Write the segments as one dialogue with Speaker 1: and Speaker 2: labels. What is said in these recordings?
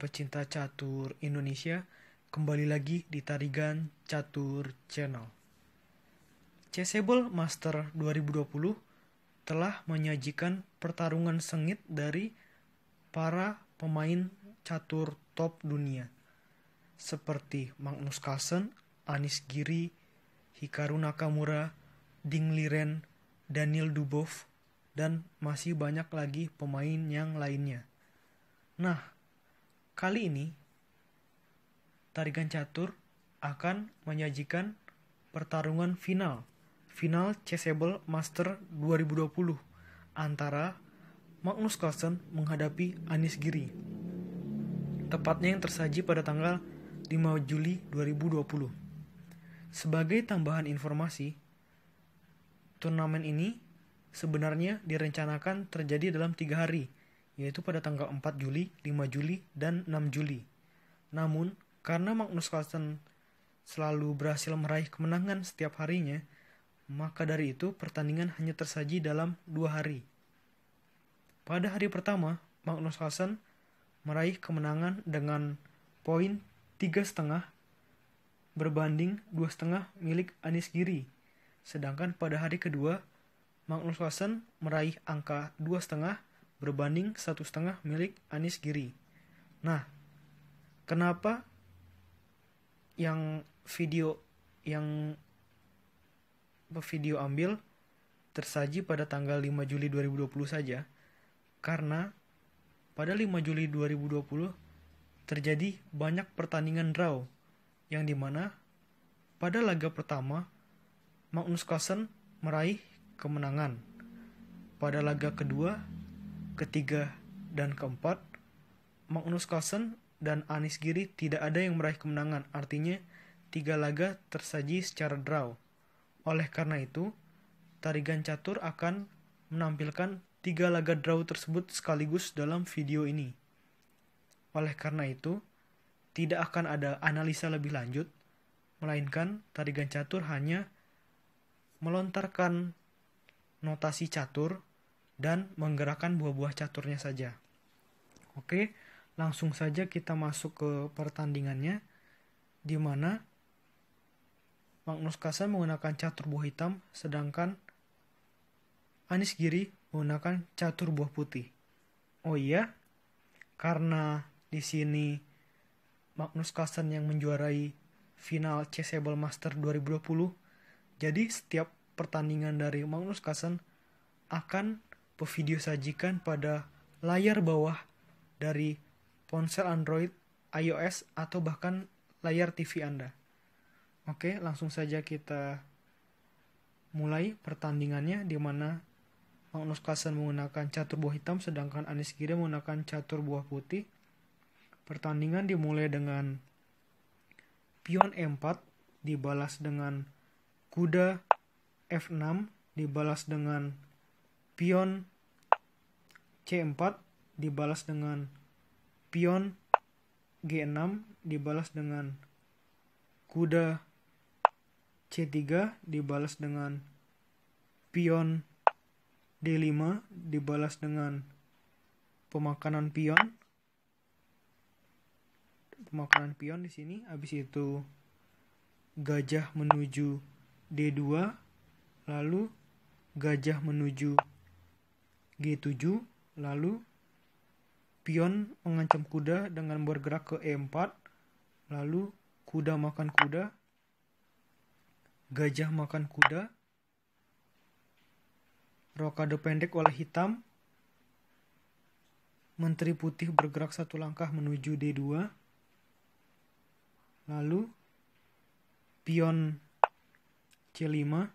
Speaker 1: pecinta catur Indonesia, kembali lagi di Tarigan Catur Channel. Chessable Master 2020 telah menyajikan pertarungan sengit dari para pemain catur top dunia seperti Magnus Carlsen, Anish Giri, Hikaru Nakamura, Ding Liren, Daniel Dubov, dan masih banyak lagi pemain yang lainnya. Nah, kali ini Tarigan Catur akan menyajikan pertarungan final Chessable Master 2020 antara Magnus Carlsen menghadapi Anish Giri. Tepatnya yang tersaji pada tanggal 5 Juli 2020. Sebagai tambahan informasi, turnamen ini sebenarnya direncanakan terjadi dalam 3 hari, yaitu pada tanggal 4 Juli, 5 Juli, dan 6 Juli. Namun, karena Magnus Carlsen selalu berhasil meraih kemenangan setiap harinya, maka dari itu pertandingan hanya tersaji dalam 2 hari. Pada hari pertama, Magnus Carlsen meraih kemenangan dengan poin 3,5 berbanding 2,5 milik Anish Giri. Sedangkan pada hari kedua, Magnus Carlsen meraih angka 2,5 berbanding 1,5 milik Anish Giri. Nah, kenapa video ambil tersaji pada tanggal 5 Juli 2020 saja? Karena pada 5 Juli 2020 terjadi banyak pertandingan draw, yang dimana pada laga pertama Magnus Carlsen meraih kemenangan. Pada laga kedua, ketiga, dan keempat, Magnus Carlsen dan Anish Giri tidak ada yang meraih kemenangan. Artinya 3 laga tersaji secara draw. Oleh karena itu, Tarigan Catur akan menampilkan 3 laga draw tersebut sekaligus dalam video ini. Oleh karena itu, tidak akan ada analisa lebih lanjut, melainkan Tarigan Catur hanya melontarkan notasi catur dan menggerakkan buah-buah caturnya saja. Oke, langsung saja kita masuk ke pertandingannya, di mana Magnus Carlsen menggunakan catur buah hitam, sedangkan Anish Giri menggunakan catur buah putih. Oh iya, karena di sini Magnus Carlsen yang menjuarai final Chessable Master 2020, jadi setiap pertandingan dari Magnus Carlsen akan video sajikan pada layar bawah dari ponsel Android, iOS, atau bahkan layar TV Anda. Oke, langsung saja kita mulai pertandingannya, di mana Magnus Carlsen menggunakan catur buah hitam, sedangkan Anish Giri menggunakan catur buah putih. Pertandingan dimulai dengan pion E4 dibalas dengan kuda F6, dibalas dengan pion C4, dibalas dengan pion G6, dibalas dengan kuda C3, dibalas dengan pion D5, dibalas dengan pemakanan pion di sini. Habis itu gajah menuju D2, lalu gajah menuju G7, lalu pion mengancam kuda dengan bergerak ke E4, lalu kuda makan kuda, gajah makan kuda, rokade pendek oleh hitam, menteri putih bergerak 1 langkah menuju D2, lalu pion C5,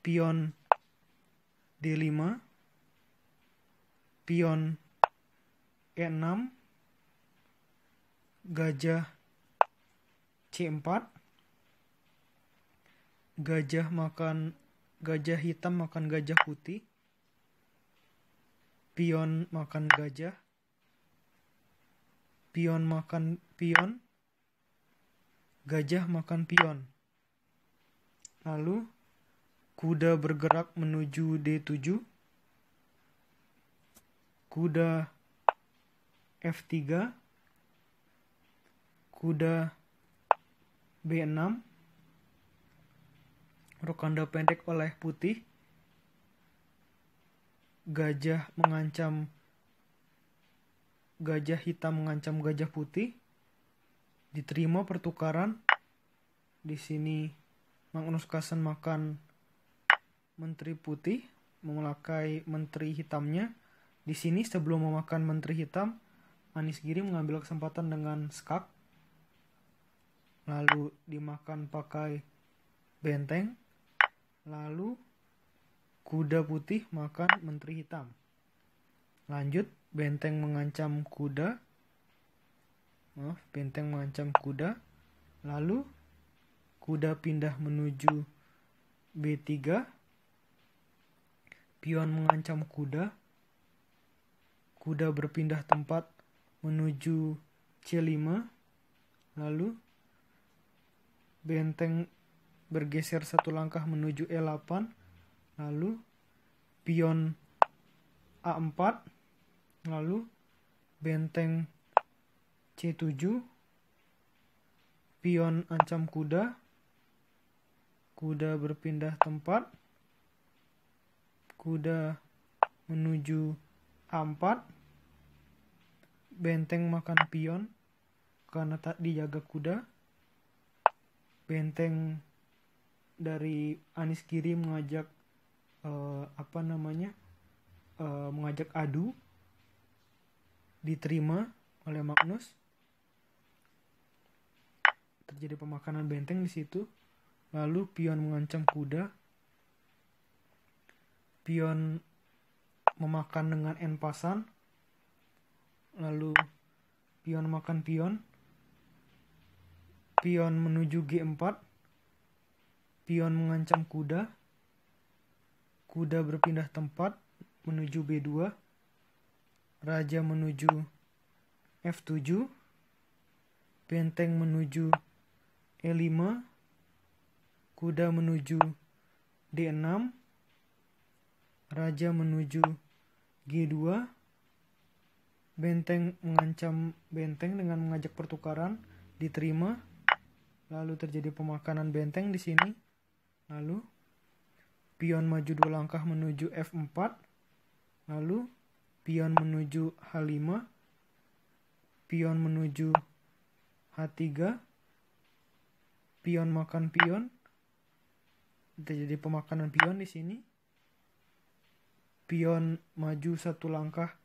Speaker 1: pion D5, pion E6, gajah C4, gajah hitam makan gajah putih, pion makan gajah, pion makan pion, gajah makan pion. Lalu kuda bergerak menuju D7, kuda F3, kuda B6, rokanda pendek oleh putih, gajah hitam mengancam gajah putih, diterima pertukaran. Di sini Magnus Carlsen makan menteri putih, mengelakai menteri hitamnya. Di sini sebelum memakan menteri hitam, Anies Giri mengambil kesempatan dengan skak, lalu dimakan pakai benteng, lalu kuda putih makan menteri hitam. Lanjut, benteng mengancam kuda, lalu kuda pindah menuju B3, pion mengancam kuda berpindah tempat menuju C5, lalu benteng bergeser satu langkah menuju E8, lalu pion A4, lalu benteng C7, pion ancam kuda berpindah tempat, kuda menuju A4, benteng makan pion karena tak dijaga kuda. Benteng dari Anies Giri mengajak mengajak adu, diterima oleh Magnus. Terjadi pemakanan benteng di situ. Lalu pion mengancam kuda, pion memakan dengan en pasan, lalu pion makan pion menuju G4, pion mengancam kuda berpindah tempat menuju B2, raja menuju F7, benteng menuju E5, kuda menuju D6, raja menuju G2, benteng mengancam benteng dengan mengajak pertukaran, diterima. Lalu terjadi pemakanan benteng di sini. Lalu pion maju 2 langkah menuju F4, lalu pion menuju H5, pion menuju H3, pion makan pion. Terjadi pemakanan pion di sini. Pion maju 1 langkah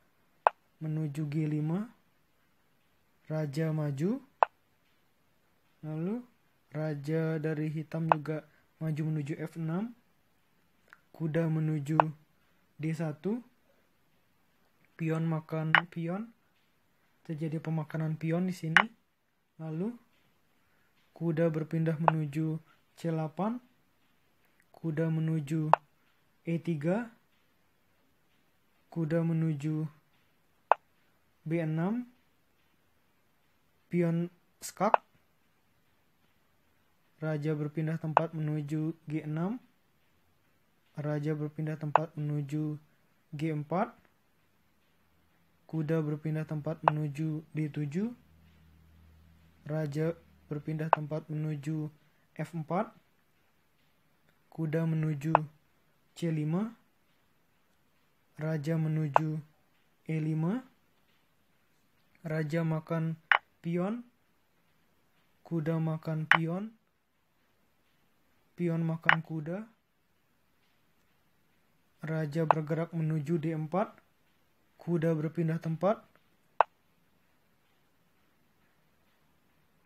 Speaker 1: menuju G5, raja maju, lalu raja dari hitam juga maju menuju F6, kuda menuju D1, pion makan pion. Terjadi pemakanan pion di sini. Lalu kuda berpindah menuju C8, kuda menuju E3, kuda menuju B6, pion skak, raja berpindah tempat menuju G6, raja berpindah tempat menuju G4, kuda berpindah tempat menuju D7, raja berpindah tempat menuju F4, kuda menuju C5, raja menuju E5, raja makan pion, kuda makan pion, pion makan kuda, raja bergerak menuju D4, kuda berpindah tempat,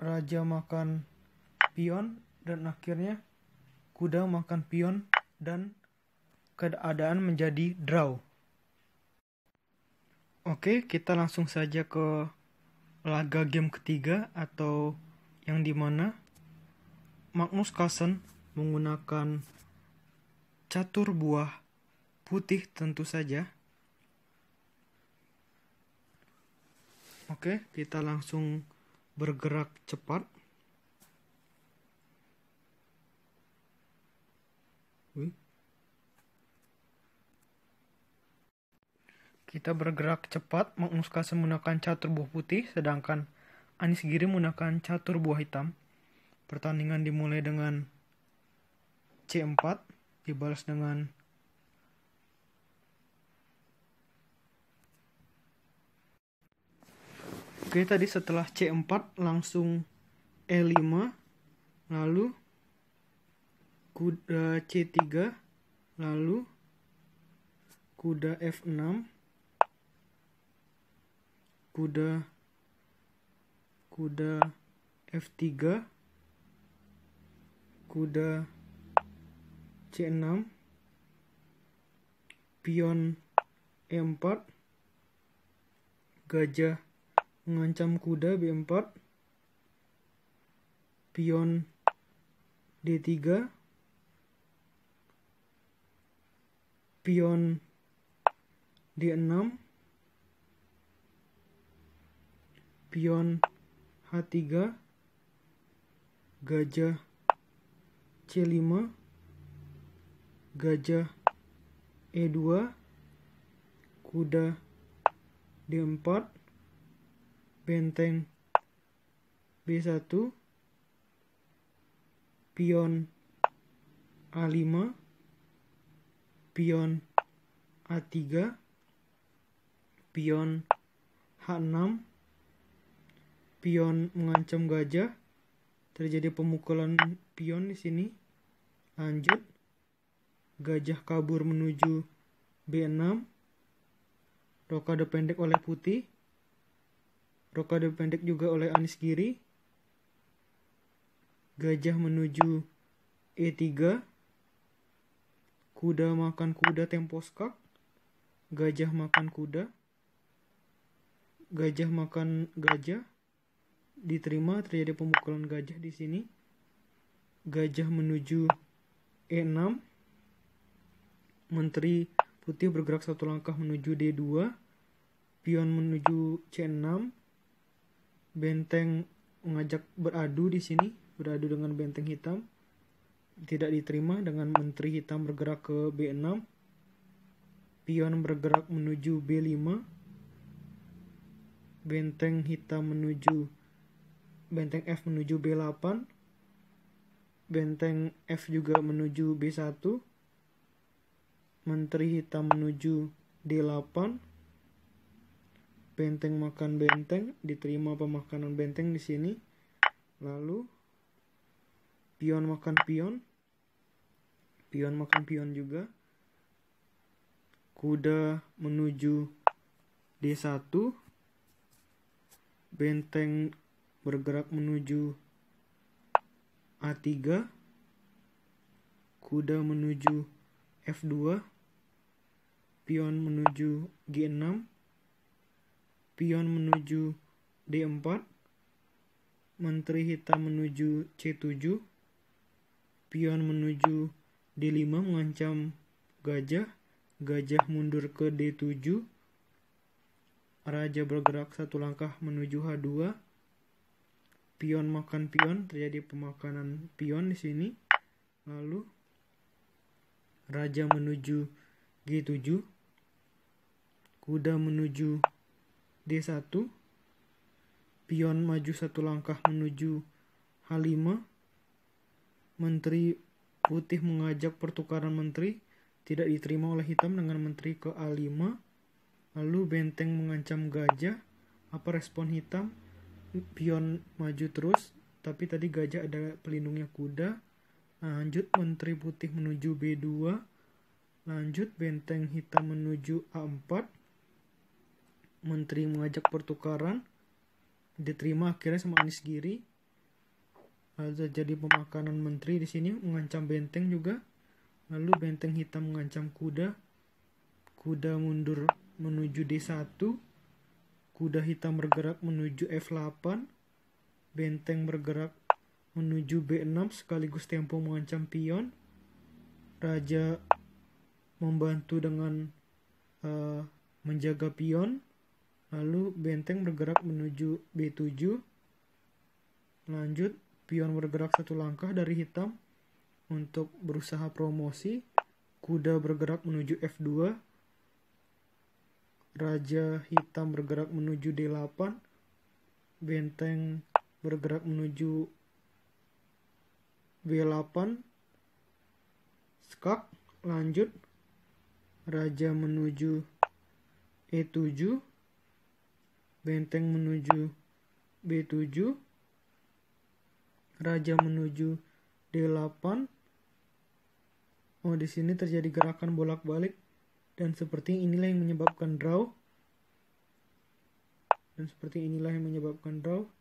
Speaker 1: raja makan pion, dan akhirnya kuda makan pion dan keadaan menjadi draw. Oke, kita langsung saja ke laga game ketiga, atau yang dimana Magnus Carlsen menggunakan catur buah putih tentu saja. Oke, kita langsung bergerak cepat. Kita bergerak cepat, Magnus Carlsen menggunakan catur buah putih, sedangkan Anies Giri menggunakan catur buah hitam. Pertandingan dimulai dengan C4, dibalas dengan Oke, tadi setelah C4 langsung E5, lalu kuda C3, lalu kuda F6, kuda F3, kuda C6, pion E4, gajah mengancam kuda B4, pion D3, pion D6, pion H3, gajah C5, gajah E2, kuda D4, benteng B1, pion A5, pion A3, pion H6, pion mengancam gajah, terjadi pemukulan pion di sini. Lanjut, gajah kabur menuju B6, rokade pendek oleh putih, rokade pendek juga oleh Anies Giri, gajah menuju E3, kuda makan kuda tempo skak, gajah makan kuda, gajah makan gajah, diterima, terjadi pemukulan gajah di sini. Gajah menuju E6, menteri putih bergerak satu langkah menuju D2, pion menuju C6, benteng mengajak beradu di sini, beradu dengan benteng hitam, tidak diterima dengan menteri hitam bergerak ke B6, pion bergerak menuju B5, benteng hitam benteng F menuju B8, benteng F juga menuju B1, menteri hitam menuju D8, benteng makan benteng, diterima pemakanan benteng di sini. Lalu pion makan pion, pion makan pion juga, kuda menuju D1, benteng bergerak menuju A3, kuda menuju F2, pion menuju G6, pion menuju D4, menteri hitam menuju C7, pion menuju D5 mengancam gajah, gajah mundur ke D7, raja bergerak satu langkah menuju H2, pion makan pion, terjadi pemakanan pion di sini. Lalu raja menuju G7, kuda menuju D1, pion maju satu langkah menuju H5, menteri putih mengajak pertukaran menteri, tidak diterima oleh hitam dengan menteri ke A5. Lalu benteng mengancam gajah, apa respon hitam? Pion maju terus, tapi tadi gajah ada pelindungnya kuda. Lanjut, menteri putih menuju B2, lanjut benteng hitam menuju A4, menteri mengajak pertukaran, diterima akhirnya sama Anies Giri. Lalu terjadi pemakanan menteri di sini, mengancam benteng juga. Lalu benteng hitam mengancam kuda, kuda mundur menuju D1, kuda hitam bergerak menuju F8, benteng bergerak menuju B6 sekaligus tempo mengancam pion, raja membantu dengan menjaga pion, lalu benteng bergerak menuju B7, lanjut pion bergerak satu langkah dari hitam untuk berusaha promosi, kuda bergerak menuju F2, Raja hitam bergerak menuju D8. Benteng bergerak menuju B8. Skak, lanjut. Raja menuju E7. Benteng menuju B7. Raja menuju D8. Oh, di sini terjadi gerakan bolak-balik dan seperti inilah yang menyebabkan draw.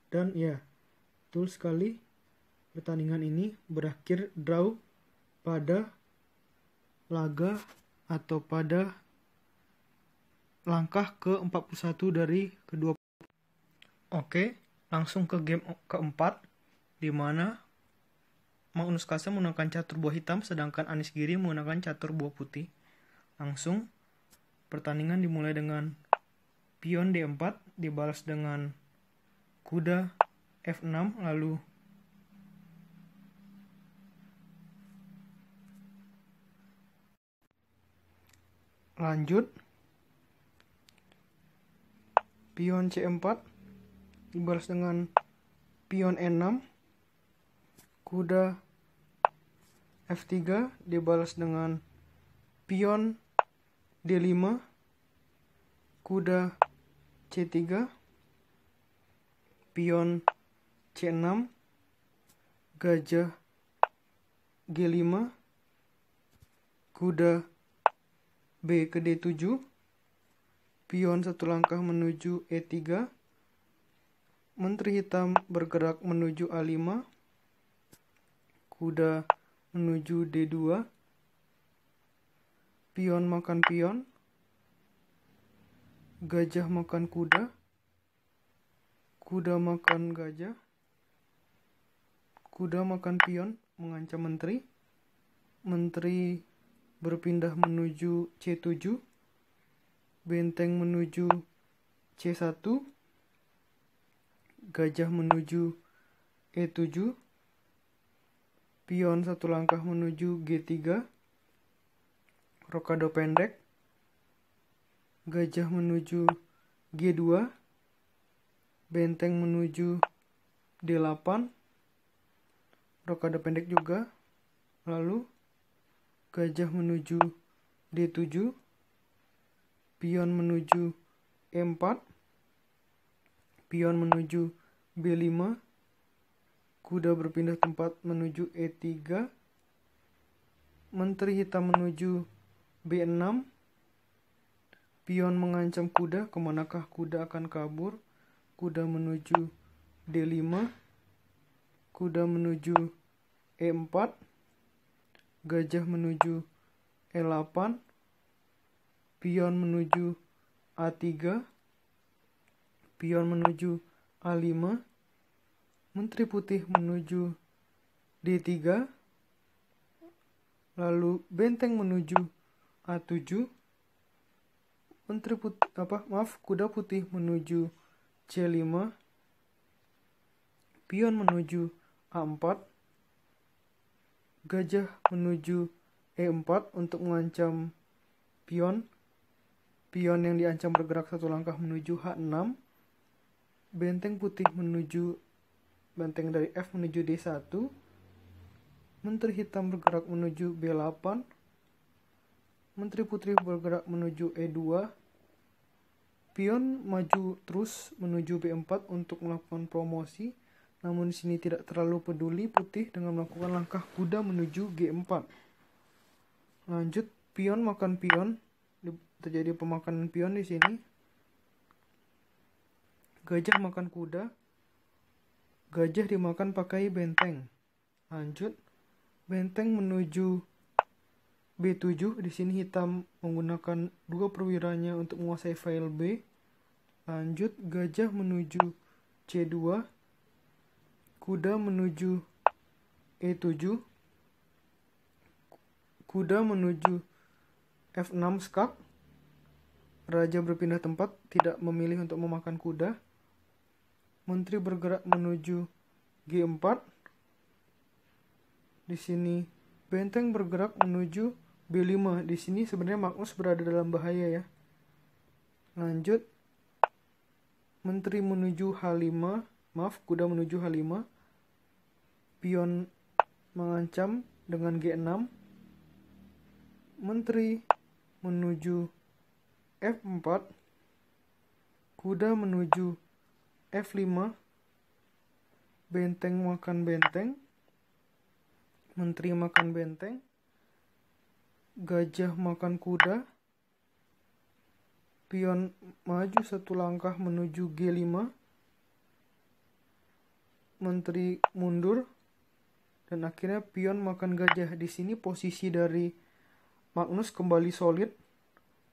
Speaker 1: Dan ya, betul sekali, pertandingan ini berakhir draw pada laga atau pada langkah ke-41 dari kedua. Oke, langsung ke game keempat, di mana Magnus Carlsen menggunakan catur buah hitam sedangkan Anies Giri menggunakan catur buah putih. Langsung pertandingan dimulai dengan pion D4 dibalas dengan kuda F6, lalu lanjut pion C4 dibalas dengan pion E6, kuda F3 dibalas dengan pion D5, kuda C3, pion C6, gajah G5, kuda B ke D7, pion satu langkah menuju E3, menteri hitam bergerak menuju A5, kuda menuju D2, pion makan pion, gajah makan kuda, kuda makan gajah, kuda makan pion mengancam menteri, menteri berpindah menuju C7, benteng menuju C1, gajah menuju E7, pion satu langkah menuju G3, rokado pendek, gajah menuju G2, benteng menuju D8, rokado pendek juga, lalu gajah menuju D7, pion menuju E4, pion menuju B5, kuda berpindah tempat menuju E3, menteri hitam menuju B6, pion mengancam kuda, kemanakah kuda akan kabur, kuda menuju D5, kuda menuju E4, gajah menuju E8, pion menuju A3, pion menuju A5, menteri putih menuju D3, lalu benteng menuju A7, kuda putih menuju C5, pion menuju A4, gajah menuju E4 untuk mengancam pion yang diancam bergerak satu langkah menuju H6, benteng dari F menuju D1, menteri hitam bergerak menuju B8, menteri putih bergerak menuju E2, pion maju terus menuju B4 untuk melakukan promosi, namun di sini tidak terlalu peduli putih dengan melakukan langkah kuda menuju G4. Lanjut pion makan pion, terjadi pemakanan pion di sini. Gajah makan kuda, gajah dimakan pakai benteng. Lanjut benteng menuju B7, di sini hitam menggunakan dua perwiranya untuk menguasai file B. Lanjut gajah menuju C2, kuda menuju E7, kuda menuju F6 skak, raja berpindah tempat, tidak memilih untuk memakan kuda, menteri bergerak menuju G4, di sini benteng bergerak menuju B5. Di sini sebenarnya Magnus berada dalam bahaya ya. Lanjut, menteri menuju H5, kuda menuju H5, pion mengancam dengan G6, menteri menuju F4, kuda menuju F5, benteng makan benteng, menteri makan benteng, gajah makan kuda, pion maju satu langkah menuju G5, menteri mundur, dan akhirnya pion makan gajah. Di sini posisi dari Magnus kembali solid,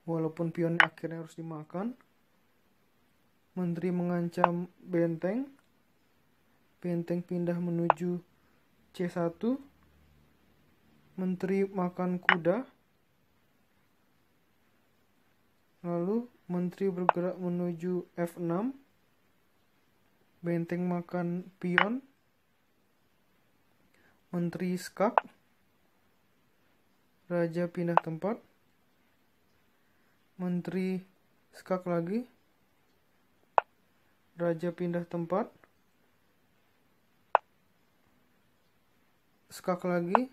Speaker 1: walaupun pion akhirnya harus dimakan. Menteri mengancam benteng, benteng pindah menuju C1, menteri makan kuda, lalu menteri bergerak menuju F6, benteng makan pion, menteri skak, raja pindah tempat, menteri skak lagi, raja pindah tempat, skak lagi,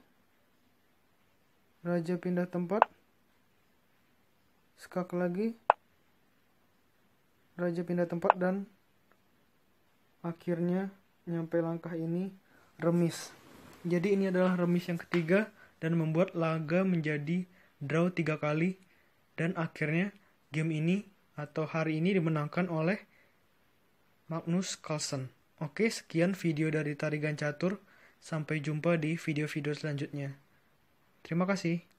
Speaker 1: raja pindah tempat, skak lagi, raja pindah tempat, dan akhirnya nyampe langkah ini remis. Jadi ini adalah remis yang ketiga dan membuat laga menjadi draw 3 kali, dan akhirnya game ini atau hari ini dimenangkan oleh Magnus Carlsen. Oke, sekian video dari Tarigan Catur. Sampai jumpa di video-video selanjutnya. Terima kasih.